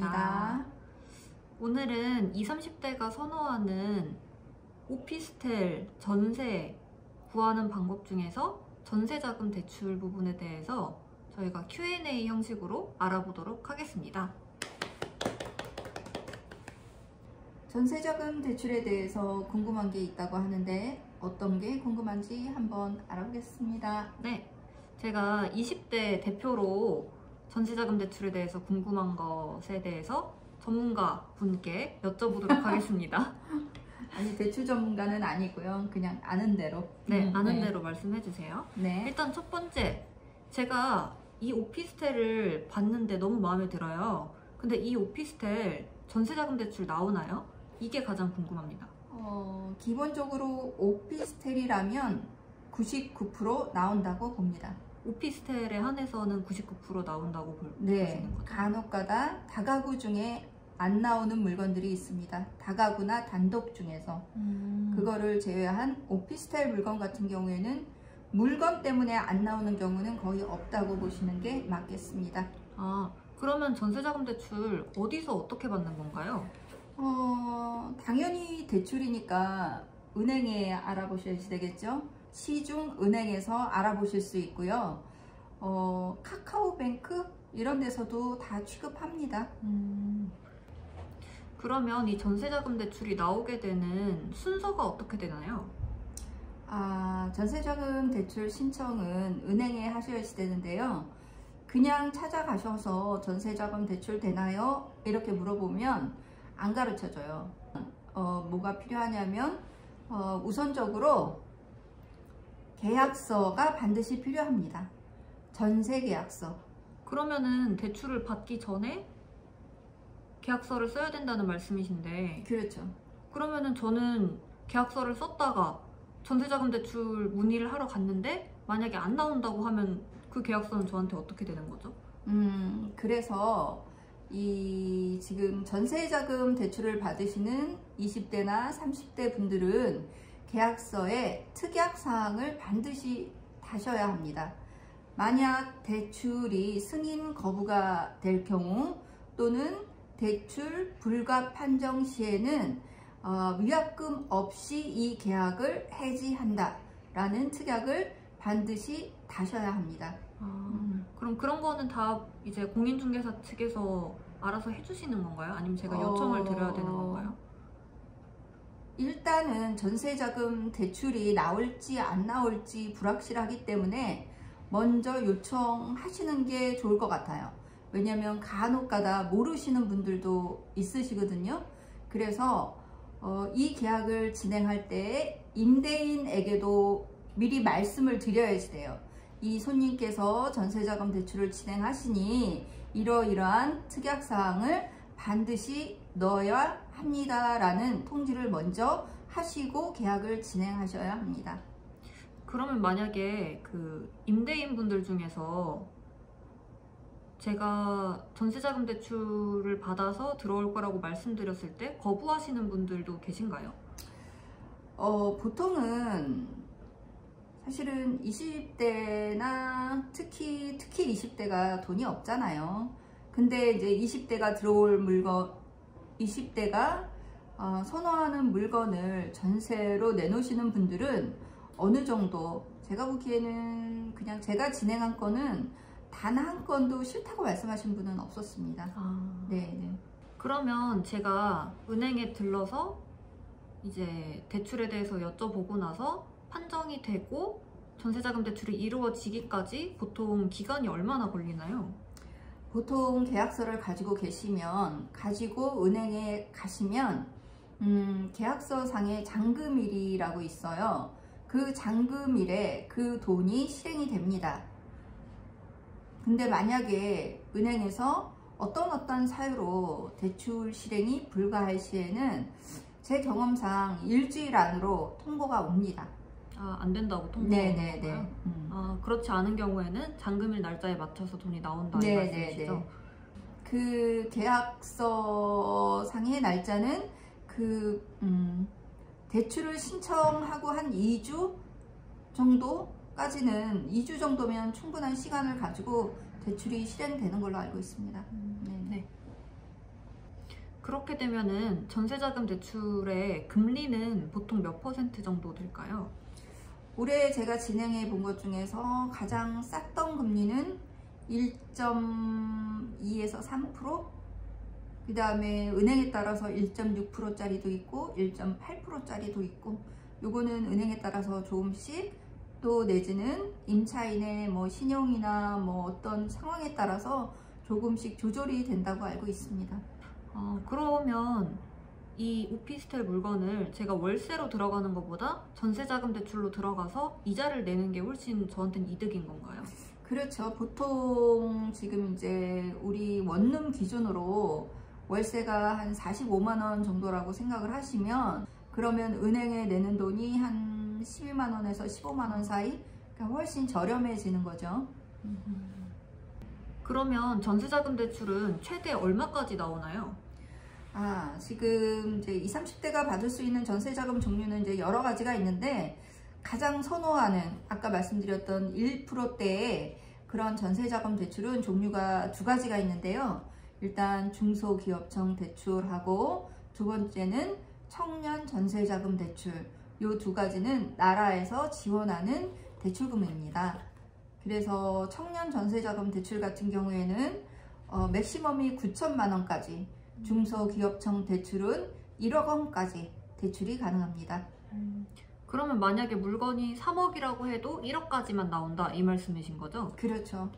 반갑습니다. 오늘은 20, 30대가 선호하는 오피스텔 전세 구하는 방법 중에서 전세자금 대출 부분에 대해서 저희가 Q&A 형식으로 알아보도록 하겠습니다. 전세자금 대출에 대해서 궁금한 게 있다고 하는데 어떤 게 궁금한지 한번 알아보겠습니다. 네, 제가 20대 대표로 전세자금 대출에 대해서 궁금한 것에 대해서 전문가 분께 여쭤보도록 하겠습니다. 아니, 대출 전문가는 아니고요. 그냥 아는 대로. 네, 아는 대로 말씀해 주세요. 네. 일단 첫 번째, 제가 이 오피스텔을 봤는데 너무 마음에 들어요. 근데 이 오피스텔 전세자금 대출 나오나요? 이게 가장 궁금합니다. 기본적으로 오피스텔이라면 99% 나온다고 봅니다. 오피스텔에 한해서는 99% 나온다고 보시는 네, 거죠? 간혹가다 다가구 중에 안 나오는 물건들이 있습니다. 다가구나 단독 중에서. 그거를 제외한 오피스텔 물건 같은 경우에는 물건 때문에 안 나오는 경우는 거의 없다고 보시는 게 맞겠습니다. 아, 그러면 전세자금 대출 어디서 어떻게 받는 건가요? 당연히 대출이니까 은행에 알아보셔야지 되겠죠. 시중은행에서 알아보실 수 있고요. 카카오뱅크 이런 데서도 다 취급합니다. 그러면 이 전세자금 대출이 나오게 되는 순서가 어떻게 되나요? 전세자금 대출 신청은 은행에 하셔야지 되는데요. 그냥 찾아가셔서 전세자금 대출 되나요? 이렇게 물어보면 안 가르쳐줘요. 뭐가 필요하냐면 우선적으로 계약서가 반드시 필요합니다. 전세 계약서. 그러면은 대출을 받기 전에 계약서를 써야 된다는 말씀이신데, 그렇죠. 그러면은 저는 계약서를 썼다가 전세자금 대출 문의를 하러 갔는데 만약에 안 나온다고 하면 그 계약서는 저한테 어떻게 되는 거죠? 그래서 이 지금 전세자금 대출을 받으시는 20대나 30대 분들은 계약서에 특약사항을 반드시 다셔야 합니다. 만약 대출이 승인 거부가 될 경우 또는 대출 불가 판정 시에는 위약금 없이 이 계약을 해지한다 라는 특약을 반드시 다셔야 합니다. 그럼 그런 거는 다 이제 공인중개사 측에서 알아서 해주시는 건가요? 아니면 제가 요청을 드려야 되는 건가요? 일단은 전세자금 대출이 나올지 안 나올지 불확실하기 때문에 먼저 요청하시는 게 좋을 것 같아요. 왜냐면 간혹가다 모르시는 분들도 있으시거든요. 그래서 이 계약을 진행할 때 임대인에게도 미리 말씀을 드려야지 돼요. 이 손님께서 전세자금 대출을 진행하시니 이러이러한 특약사항을 반드시 넣어야 합니다 라는 통지를 먼저 하시고 계약을 진행하셔야 합니다. 그러면 만약에 그 임대인분들 중에서 제가 전세자금 대출을 받아서 들어올 거라고 말씀드렸을 때 거부하시는 분들도 계신가요? 보통은 사실은 20대나 특히 20대가 돈이 없잖아요. 근데 이제 20대가 들어올 물건, 20대가 선호하는 물건을 전세로 내놓으시는 분들은 어느 정도, 제가 보기에는 그냥 제가 진행한 건은 단 한 건도 싫다고 말씀하신 분은 없었습니다. 네. 그러면 제가 은행에 들러서 이제 대출에 대해서 여쭤보고 나서 판정이 되고 전세자금 대출이 이루어지기까지 보통 기간이 얼마나 걸리나요? 보통 계약서를 가지고 계시면, 가지고 은행에 가시면 계약서 상에 잔금일이라고 있어요. 그 잔금일에 그 돈이 실행이 됩니다. 근데 만약에 은행에서 어떤 사유로 대출 실행이 불가할 시에는 제 경험상 일주일 안으로 통보가 옵니다. 안 된다고 통보가 오는 건가요? 그렇지 않은 경우에는 잔금일 날짜에 맞춰서 돈이 나온다 이 말씀이시죠? 그 계약서 상의 날짜는 그 대출을 신청하고 한 2주 정도까지는 2주 정도면 충분한 시간을 가지고 대출이 실행되는 걸로 알고 있습니다. 네. 그렇게 되면은 전세자금 대출의 금리는 보통 몇 % 정도 될까요? 올해 제가 진행해 본 것 중에서 가장 쌌던 금리는 1.2에서 3%, 그 다음에 은행에 따라서 1.6%짜리도 있고 1.8%짜리도 있고, 요거는 은행에 따라서 조금씩, 또 내지는 임차인의 뭐 신용이나 뭐 어떤 상황에 따라서 조금씩 조절이 된다고 알고 있습니다. 그러면 이 오피스텔 물건을 제가 월세로 들어가는 것보다 전세자금 대출로 들어가서 이자를 내는 게 훨씬 저한테는 이득인 건가요? 그렇죠. 보통 지금 이제 우리 원룸 기준으로 월세가 한 45만 원 정도라고 생각을 하시면, 그러면 은행에 내는 돈이 한 12만 원에서 15만 원 사이, 그러니까 훨씬 저렴해지는 거죠. 그러면 전세자금 대출은 최대 얼마까지 나오나요? 지금 이제 20, 30대가 받을 수 있는 전세자금 종류는 이제 여러 가지가 있는데, 가장 선호하는 아까 말씀드렸던 1%대의 그런 전세자금 대출은 종류가 두 가지가 있는데요. 일단 중소기업청 대출하고, 두 번째는 청년 전세자금 대출. 이 두 가지는 나라에서 지원하는 대출금입니다. 그래서 청년 전세자금 대출 같은 경우에는 맥시멈이 9천만 원까지, 중소기업청 대출은 1억 원까지 대출이 가능합니다. 그러면 만약에 물건이 3억이라고 해도 1억까지만 나온다, 이 말씀이신 거죠? 그렇죠.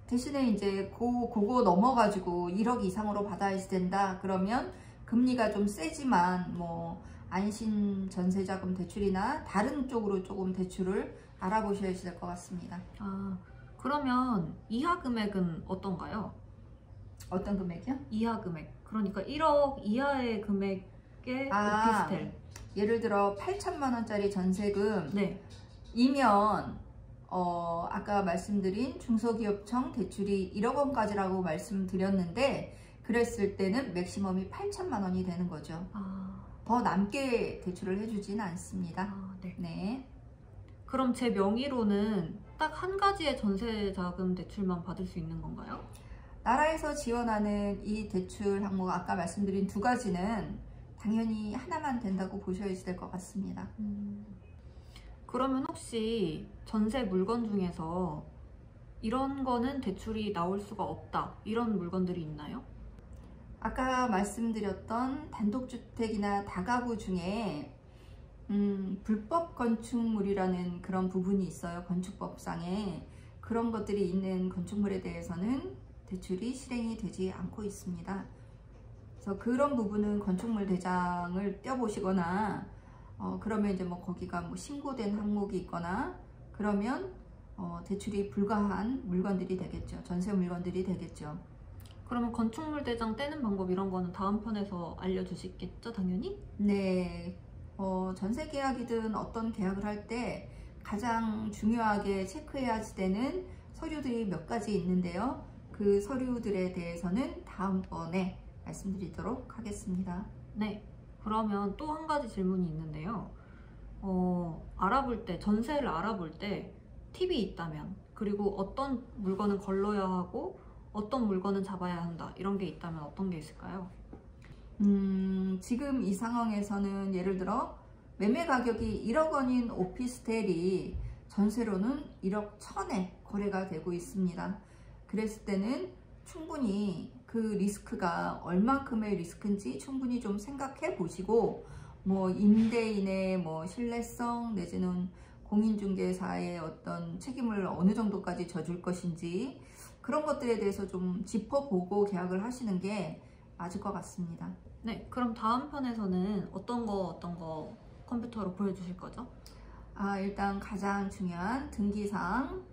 대신에 이제 그거 넘어가지고 1억 이상으로 받아야 된다 그러면 금리가 좀 세지만 뭐 안신 전세자금 대출이나 다른 쪽으로 조금 대출을 알아보셔야 될 것 같습니다. 그러면 이하 금액은 어떤가요? 어떤 금액이요? 이하 금액. 그러니까 1억 이하의 금액의 오피스텔. 예를 들어 8천만 원짜리 전세금 네. 이면 아까 말씀드린 중소기업청 대출이 1억 원까지라고 말씀드렸는데, 그랬을 때는 맥시멈이 8천만 원이 되는 거죠. 더 남게 대출을 해주진 않습니다. 네. 네. 그럼 제 명의로는 딱 한 가지의 전세자금 대출만 받을 수 있는 건가요? 나라에서 지원하는 이 대출 항목, 아까 말씀드린 두 가지는 당연히 하나만 된다고 보셔야 될 것 같습니다. 그러면 혹시 전세 물건 중에서 이런 거는 대출이 나올 수가 없다, 이런 물건들이 있나요? 아까 말씀드렸던 단독주택이나 다가구 중에 불법 건축물이라는 그런 부분이 있어요. 건축법상에. 그런 것들이 있는 건축물에 대해서는 대출이 실행이 되지 않고 있습니다. 그래서 그런 부분은 건축물 대장을 떼어보시거나, 그러면 이제 뭐 거기가 뭐 신고된 항목이 있거나 그러면 대출이 불가한 물건들이 되겠죠. 전세 물건들이 되겠죠. 그러면 건축물 대장 떼는 방법 이런 거는 다음 편에서 알려주시겠죠, 당연히? 네. 전세 계약이든 어떤 계약을 할 때 가장 중요하게 체크해야 되는 서류들이 몇 가지 있는데요. 그 서류들에 대해서는 다음번에 말씀드리도록 하겠습니다. 네. 그러면 또 한 가지 질문이 있는데요. 알아볼 때, 전세를 알아볼 때 팁이 있다면, 그리고 어떤 물건은 걸러야 하고 어떤 물건은 잡아야 한다, 이런 게 있다면 어떤 게 있을까요? 지금 이 상황에서는 예를 들어 매매 가격이 1억 원인 오피스텔이 전세로는 1억 1천에 거래가 되고 있습니다. 그랬을 때는 충분히 그 리스크가 얼만큼의 리스크인지 충분히 좀 생각해 보시고, 뭐 임대인의 뭐 신뢰성 내지는 공인중개사의 어떤 책임을 어느 정도까지 져줄 것인지, 그런 것들에 대해서 좀 짚어보고 계약을 하시는 게 맞을 것 같습니다. 네, 그럼 다음 편에서는 어떤 거 컴퓨터로 보여주실 거죠? 일단 가장 중요한 등기사항,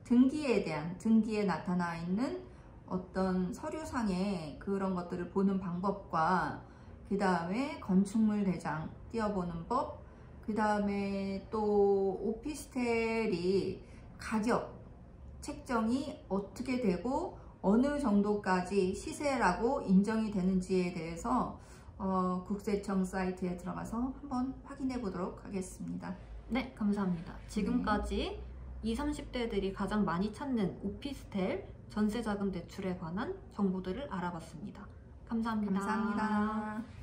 등기에 나타나 있는 어떤 서류상의 그런 것들을 보는 방법과, 그 다음에 건축물 대장 띄워보는 법, 그 다음에 또 오피스텔이 가격 책정이 어떻게 되고 어느 정도까지 시세라고 인정이 되는지에 대해서 국세청 사이트에 들어가서 한번 확인해 보도록 하겠습니다. 네, 감사합니다. 지금까지 20, 30대들이 가장 많이 찾는 오피스텔 전세자금 대출에 관한 정보들을 알아봤습니다. 감사합니다. 감사합니다.